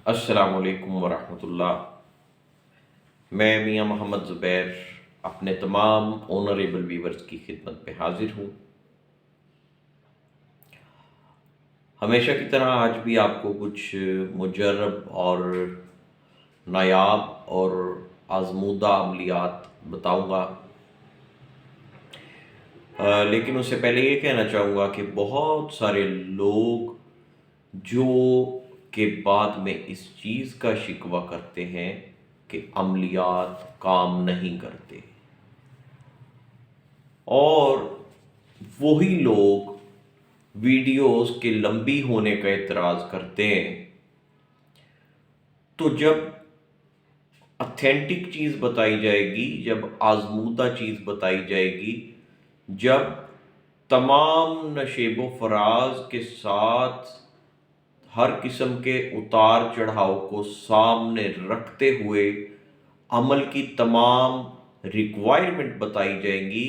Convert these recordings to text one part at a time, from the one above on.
السلام علیکم ورحمۃ اللہ۔ میں میاں محمد زبیر اپنے تمام آنریبل ویورز کی خدمت پہ حاضر ہوں۔ ہمیشہ کی طرح آج بھی آپ کو کچھ مجرب اور نایاب اور آزمودہ عملیات بتاؤں گا، لیکن اس سے پہلے یہ کہنا چاہوں گا کہ بہت سارے لوگ جو کہ بعد میں اس چیز کا شکوہ کرتے ہیں کہ عملیات کام نہیں کرتے، اور وہی لوگ ویڈیوز کے لمبی ہونے کا اعتراض کرتے ہیں۔ تو جب اتھینٹک چیز بتائی جائے گی، جب آزمودہ چیز بتائی جائے گی، جب تمام نشیب و فراز کے ساتھ ہر قسم کے اتار چڑھاؤ کو سامنے رکھتے ہوئے عمل کی تمام ریکوائرمنٹ بتائی جائیں گی،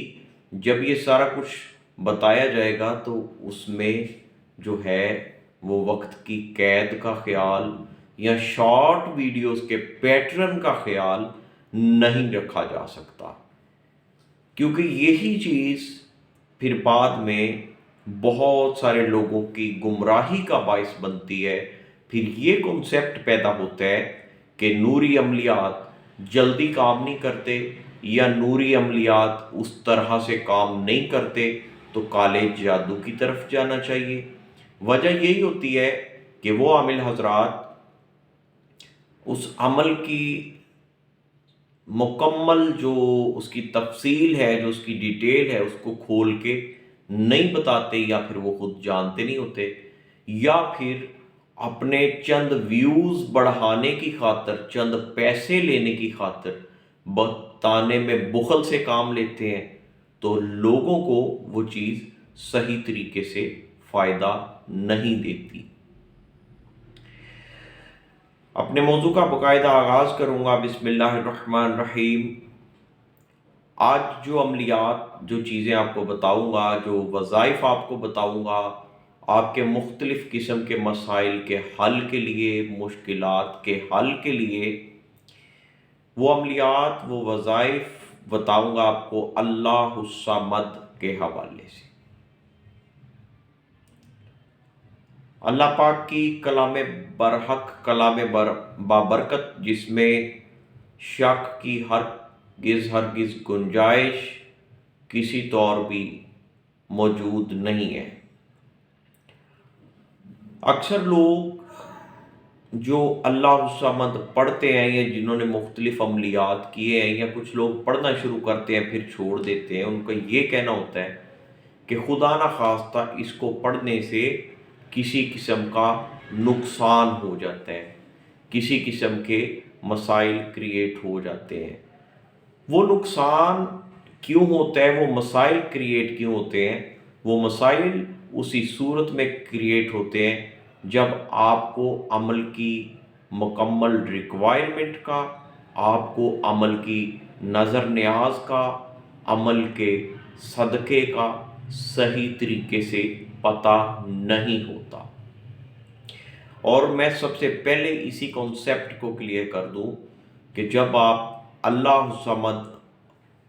جب یہ سارا کچھ بتایا جائے گا تو اس میں جو ہے وہ وقت کی قید کا خیال یا شارٹ ویڈیوز کے پیٹرن کا خیال نہیں رکھا جا سکتا، کیونکہ یہی چیز پھر بعد میں بہت سارے لوگوں کی گمراہی کا باعث بنتی ہے۔ پھر یہ کنسیپٹ پیدا ہوتا ہے کہ نوری عملیات جلدی کام نہیں کرتے، یا نوری عملیات اس طرح سے کام نہیں کرتے تو کالے جادو کی طرف جانا چاہیے۔ وجہ یہی ہوتی ہے کہ وہ عامل حضرات اس عمل کی مکمل جو اس کی تفصیل ہے، جو اس کی ڈیٹیل ہے، اس کو کھول کے نہیں بتاتے، یا پھر وہ خود جانتے نہیں ہوتے، یا پھر اپنے چند ویوز بڑھانے کی خاطر، چند پیسے لینے کی خاطر بتانے میں بخل سے کام لیتے ہیں، تو لوگوں کو وہ چیز صحیح طریقے سے فائدہ نہیں دیتی۔ اپنے موضوع کا باقاعدہ آغاز کروں گا۔ بسم اللہ الرحمن الرحیم۔ آج جو عملیات، جو چیزیں آپ کو بتاؤں گا، جو وظائف آپ کو بتاؤں گا، آپ کے مختلف قسم کے مسائل کے حل کے لیے، مشکلات کے حل کے لیے، وہ عملیات، وہ وظائف بتاؤں گا آپ کو اللہ الصمد کے حوالے سے۔ اللہ پاک کی کلام برحق، کلام بابرکت، جس میں شک کی ہرگز گنجائش کسی طور بھی موجود نہیں ہے۔ اکثر لوگ جو اللہ الصمد پڑھتے ہیں، یا جنہوں نے مختلف عملیات کیے ہیں، یا کچھ لوگ پڑھنا شروع کرتے ہیں پھر چھوڑ دیتے ہیں، ان کا یہ کہنا ہوتا ہے کہ خدا نخواستہ اس کو پڑھنے سے کسی قسم کا نقصان ہو جاتا ہے، کسی قسم کے مسائل کریٹ ہو جاتے ہیں۔ وہ نقصان کیوں ہوتا ہے، وہ مسائل کریٹ کیوں ہوتے ہیں؟ وہ مسائل اسی صورت میں کریٹ ہوتے ہیں جب آپ کو عمل کی مکمل ریکوائرمنٹ کا، آپ کو عمل کی نظر نیاز کا، عمل کے صدقے کا صحیح طریقے سے پتہ نہیں ہوتا۔ اور میں سب سے پہلے اسی کانسیپٹ کو کلیئر کر دوں کہ جب آپ اللہ الصمد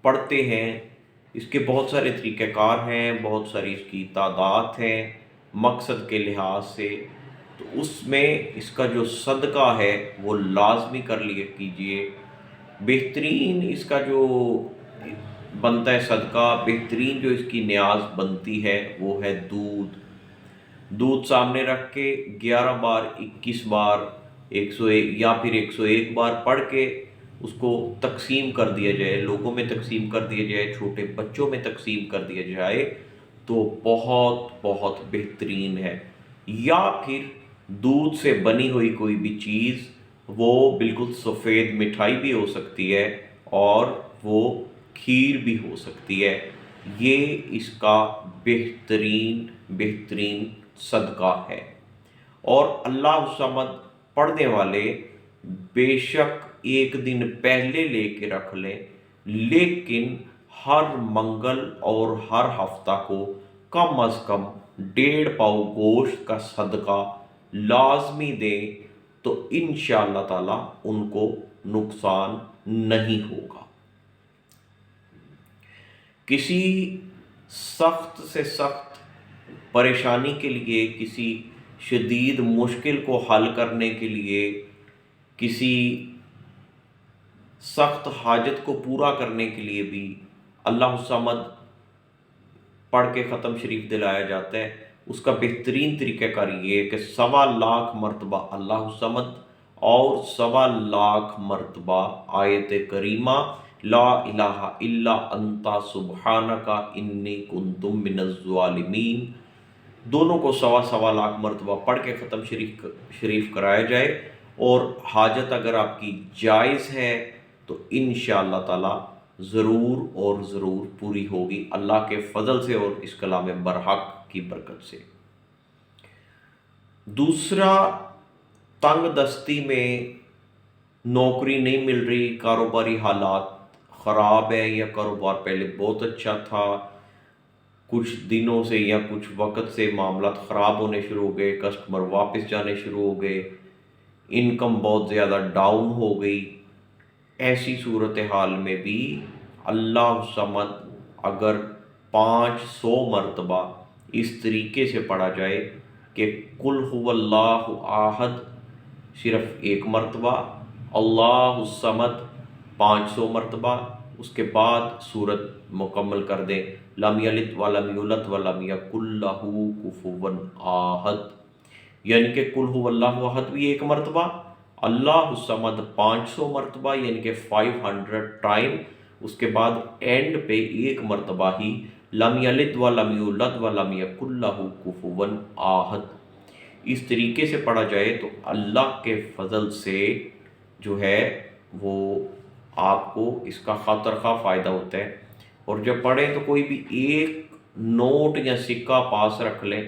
پڑھتے ہیں، اس کے بہت سارے طریقہ کار ہیں، بہت ساری اس کی تعداد ہیں مقصد کے لحاظ سے، تو اس میں اس کا جو صدقہ ہے وہ لازمی کر لیا کیجئے۔ بہترین اس کا جو بنتا ہے صدقہ، بہترین جو اس کی نیاز بنتی ہے وہ ہے دودھ سامنے رکھ کے 11 بار، 21 بار، 101 یا پھر 101 بار پڑھ کے اس کو تقسیم کر دیا جائے، لوگوں میں تقسیم کر دیا جائے، چھوٹے بچوں میں تقسیم کر دیا جائے، تو بہت بہت بہترین ہے۔ یا پھر دودھ سے بنی ہوئی کوئی بھی چیز، وہ بالکل سفید مٹھائی بھی ہو سکتی ہے اور وہ کھیر بھی ہو سکتی ہے، یہ اس کا بہترین صدقہ ہے۔ اور اللہ الصمد پڑھنے والے بے شک ایک دن پہلے لے کے رکھ لیں، لیکن ہر منگل اور ہر ہفتہ کو کم از کم 1.5 پاؤ گوشت کا صدقہ لازمی دیں، تو انشاءاللہ تعالی ان کو نقصان نہیں ہوگا۔ کسی سخت سے سخت پریشانی کے لیے، کسی شدید مشکل کو حل کرنے کے لیے، کسی سخت حاجت کو پورا کرنے کے لیے بھی اللہ الصمد پڑھ کے ختم شریف دلایا جاتا ہے۔ اس کا بہترین طریقہ کار یہ ہے کہ 1.25 مرتبہ اللہ الصمد اور 1.25 مرتبہ آیت کریمہ لا الہ الا انت سبحانک انی کنت من الظالمین، دونوں کو 1.25 مرتبہ پڑھ کے ختم شریف کرایا جائے، اور حاجت اگر آپ کی جائز ہے تو انشاءاللہ تعالی ضرور اور ضرور پوری ہوگی اللہ کے فضل سے اور اس کلام برحق کی برکت سے۔ دوسرا، تنگ دستی میں نوکری نہیں مل رہی، کاروباری حالات خراب ہے، یا کاروبار پہلے بہت اچھا تھا، کچھ دنوں سے یا کچھ وقت سے معاملات خراب ہونے شروع ہو گئے، کسٹمر واپس جانے شروع ہو گئے، انکم بہت زیادہ ڈاؤن ہو گئی، ایسی صورتحال میں بھی اللہ الصمد اگر 500 مرتبہ اس طریقے سے پڑھا جائے کہ قل هو اللہ احد صرف 1 مرتبہ، اللہ الصمد 500 مرتبہ، اس کے بعد سورت مکمل کر دیں لم یلد ولم یولد ولم یکن لہ کفوا احد، یعنی کہ قل هو اللہ احد بھی 1 مرتبہ، اللہ الصمد 500 مرتبہ یعنی کہ 500 ٹائم، اس کے بعد اینڈ پہ 1 مرتبہ ہی لم یلد ولم یولد ولم یکن لہ کفوا احد، اس طریقے سے پڑھا جائے تو اللہ کے فضل سے جو ہے وہ آپ کو اس کا خاطرخواہ فائدہ ہوتا ہے۔ اور جب پڑھیں تو کوئی بھی ایک نوٹ یا سکہ پاس رکھ لیں،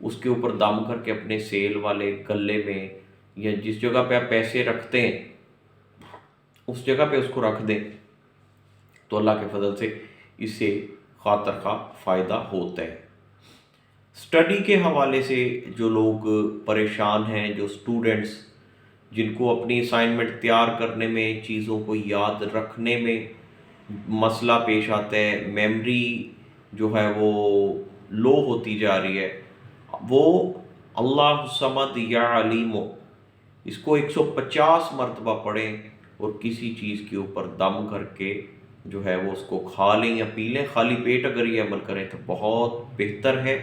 اس کے اوپر دم کر کے اپنے سیل والے گلے میں یا جس جگہ پہ آپ پیسے رکھتے ہیں اس جگہ پہ اس کو رکھ دیں، تو اللہ کے فضل سے اس سے خاطر خواہ فائدہ ہوتا ہے۔ اسٹڈی کے حوالے سے جو لوگ پریشان ہیں، جو اسٹوڈنٹس جن کو اپنی اسائنمنٹ تیار کرنے میں، چیزوں کو یاد رکھنے میں مسئلہ پیش آتا ہے، میموری جو ہے وہ لو ہوتی جا رہی ہے، وہ اللہ الصمد یا علیم اس کو 150 مرتبہ پڑھیں اور کسی چیز کے اوپر دم کر کے جو ہے وہ اس کو کھا لیں یا پی لیں، خالی پیٹ اگر یہ عمل کریں تو بہت بہتر ہے۔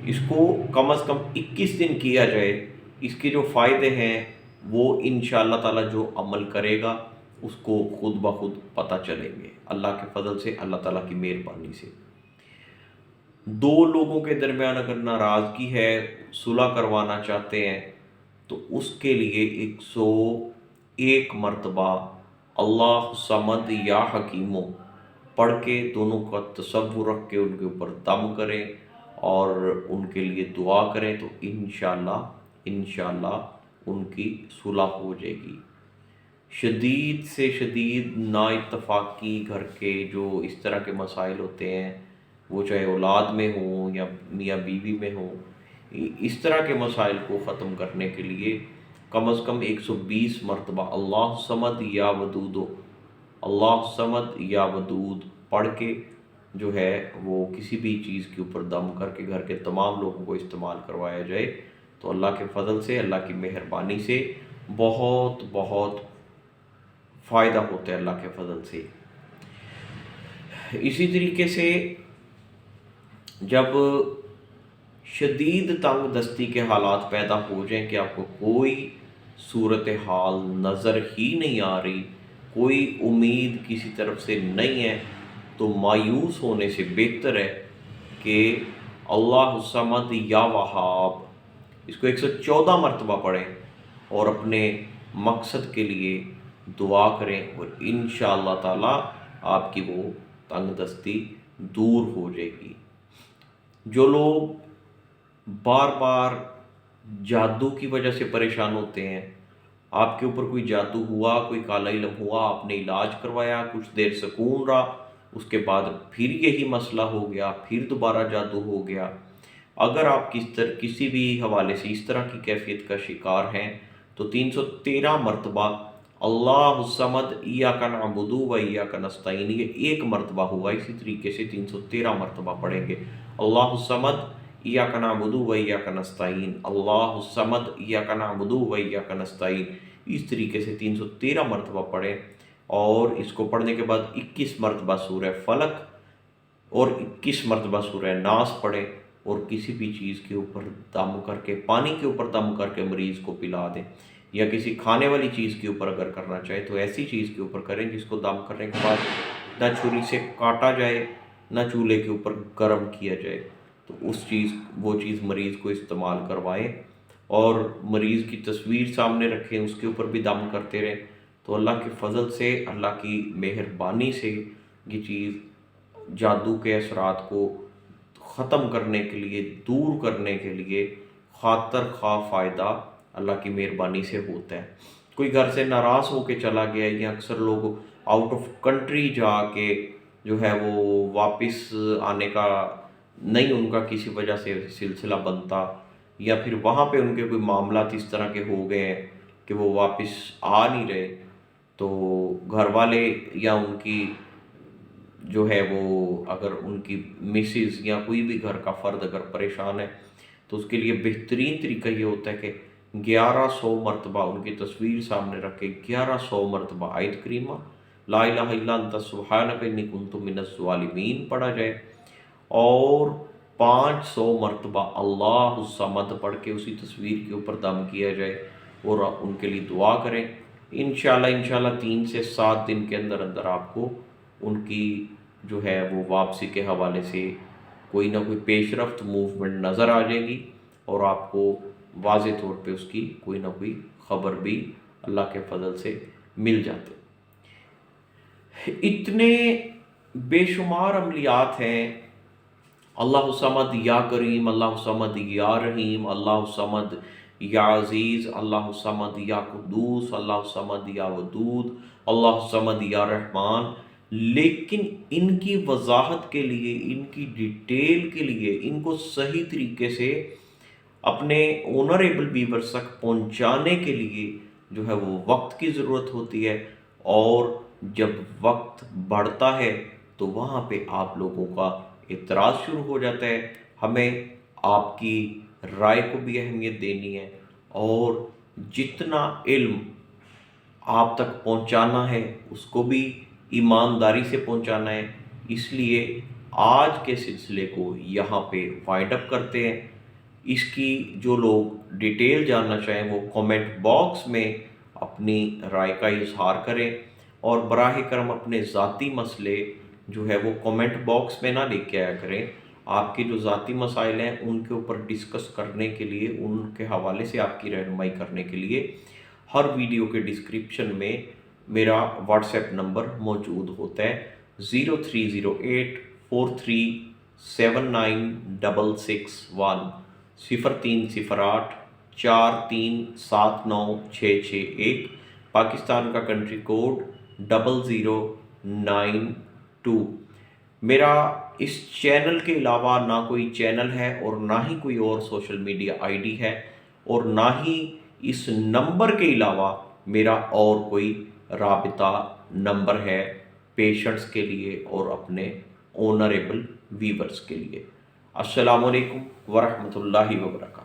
اس کو کم از کم 21 دن کیا جائے، اس کے جو فائدے ہیں وہ انشاءاللہ تعالی جو عمل کرے گا اس کو خود بخود پتہ چلیں گے اللہ کے فضل سے، اللہ تعالیٰ کی مہربانی سے۔ 2 لوگوں کے درمیان اگر ناراضگی ہے، صلح کروانا چاہتے ہیں تو اس کے لیے 101 مرتبہ اللہ صمد یا حکیمو پڑھ کے دونوں کا تصور رکھ کے ان کے اوپر دم کریں اور ان کے لیے دعا کریں تو انشاءاللہ ان کی صلح ہو جائے گی۔ شدید سے شدید نا اتفاقی گھر کے جو اس طرح کے مسائل ہوتے ہیں، وہ چاہے اولاد میں ہوں یا میاں بیوی میں ہوں، اس طرح کے مسائل کو ختم کرنے کے لیے کم از کم 120 مرتبہ اللہ صمد یا ودود، اللہ صمد یا ودود پڑھ کے جو ہے وہ کسی بھی چیز کے اوپر دم کر کے گھر کے تمام لوگوں کو استعمال کروایا جائے تو اللہ کے فضل سے، اللہ کی مہربانی سے بہت بہت فائدہ ہوتا ہے اللہ کے فضل سے۔ اسی طریقے سے جب شدید تنگ دستی کے حالات پیدا ہو جائیں کہ آپ کو کوئی صورتحال نظر ہی نہیں آ رہی، کوئی امید کسی طرف سے نہیں ہے، تو مایوس ہونے سے بہتر ہے کہ اللہ الصمد یا وہاب اس کو 114 مرتبہ پڑھیں اور اپنے مقصد کے لیے دعا کریں اور انشاءاللہ تعالی آپ کی وہ تنگ دستی دور ہو جائے گی۔ جو لوگ بار بار جادو کی وجہ سے پریشان ہوتے ہیں، آپ کے اوپر کوئی جادو ہوا، کوئی کالا علم ہوا، آپ نے علاج کروایا، کچھ دیر سکون رہا، اس کے بعد پھر یہی مسئلہ ہو گیا، پھر دوبارہ جادو ہو گیا، اگر آپ کسی بھی حوالے سے اس طرح کی کیفیت کا شکار ہیں تو 313 مرتبہ اللہ الصمد ایاک نعبد و ایاک نستعین، یہ ایک مرتبہ ہوا، اسی طریقے سے 313 مرتبہ پڑھیں گے اللہ الصمد ایاک نعبد و ایاک نستعین، اللہ الصمد ایاک نعبد و ایاک نستعین، اس طریقے سے 313 مرتبہ پڑھیں۔ اور اس کو پڑھنے کے بعد 21 مرتبہ سورہ فلق اور 21 مرتبہ سورہ ناس پڑھیں، اور کسی بھی چیز کے اوپر دم کر کے، پانی کے اوپر دم کر کے مریض کو پلا دیں، یا کسی کھانے والی چیز کے اوپر اگر کرنا چاہے تو ایسی چیز کے اوپر کریں جس کو دم کرنے کے بعد نہ چھری سے کاٹا جائے نہ چولہے کے اوپر گرم کیا جائے، تو وہ چیز مریض کو استعمال کروائیں، اور مریض کی تصویر سامنے رکھیں، اس کے اوپر بھی دم کرتے رہیں، تو اللہ کے فضل سے، اللہ کی مہربانی سے یہ چیز جادو کے اثرات کو ختم کرنے کے لیے، دور کرنے کے لیے خاطر خواہ فائدہ اللہ کی مہربانی سے ہوتا ہے۔ کوئی گھر سے ناراض ہو کے چلا گیا، یا اکثر لوگ آؤٹ آف کنٹری جا کے جو ہے وہ واپس آنے کا نہیں ان کا کسی وجہ سے سلسلہ بنتا، یا پھر وہاں پہ ان کے کوئی معاملات اس طرح کے ہو گئے ہیں کہ وہ واپس آ نہیں رہے، تو گھر والے یا ان کی جو ہے وہ اگر ان کی مسز یا کوئی بھی گھر کا فرد اگر پریشان ہے تو اس کے لیے بہترین طریقہ یہ ہوتا ہے کہ 1100 مرتبہ ان کی تصویر سامنے رکھ کے 1100 مرتبہ آیت کریمہ لا الہ الا انت سبحانک انی کنت من الظالمین پڑھا جائے، اور 500 مرتبہ اللہ الصمد پڑھ کے اسی تصویر کے اوپر دم کیا جائے اور ان کے لیے دعا کریں۔ انشاءاللہ 3 سے 7 دن کے اندر اندر آپ کو ان کی جو ہے وہ واپسی کے حوالے سے کوئی نہ کوئی پیش رفت موومنٹ نظر آ جائے گی، اور آپ کو واضح طور پہ اس کی کوئی نہ کوئی خبر بھی اللہ کے فضل سے مل جاتے۔ اتنے بے شمار عملیات ہیں، اللہ الصمد یا کریم، اللہ الصمد یا رحیم، اللہ الصمد یا عزیز، اللہ الصمد یا قدوس، اللہ الصمد یا ودود، اللہ الصمد یا رحمان۔ لیکن ان کی وضاحت کے لیے، ان کی ڈیٹیل کے لیے، ان کو صحیح طریقے سے اپنے اونریبل ویورز تک پہنچانے کے لیے جو ہے وہ وقت کی ضرورت ہوتی ہے، اور جب وقت بڑھتا ہے تو وہاں پہ آپ لوگوں کا اعتراض شروع ہو جاتا ہے۔ ہمیں آپ کی رائے کو بھی اہمیت دینی ہے، اور جتنا علم آپ تک پہنچانا ہے اس کو بھی ایمانداری سے پہنچانا ہے۔ اس لیے آج کے سلسلے کو یہاں پہ وائنڈ اپ کرتے ہیں۔ اس کی جو لوگ ڈیٹیل جاننا چاہیں وہ کومنٹ باکس میں اپنی رائے کا اظہار کریں، اور براہ کرم اپنے ذاتی مسئلے جو ہے وہ کومنٹ باکس میں نہ لے کے آیا کریں۔ آپ کے جو ذاتی مسائل ہیں ان کے اوپر ڈسکس کرنے کے لیے، ان کے حوالے سے آپ کی رہنمائی کرنے کے لیے ہر ویڈیو کے ڈسکرپشن میں میرا واٹس ایپ نمبر موجود ہوتا ہے 0308 43796661 0308 43796661، پاکستان کا کنٹری کوڈ 0092۔ میرا اس چینل کے علاوہ نہ کوئی چینل ہے اور نہ ہی کوئی اور سوشل میڈیا آئی ڈی ہے، اور نہ ہی اس نمبر کے علاوہ میرا اور کوئی رابطہ نمبر ہے پیشنٹس کے لیے اور اپنے اونریبل ویورز کے لیے۔ السلام علیکم ورحمۃ اللہ وبرکاتہ۔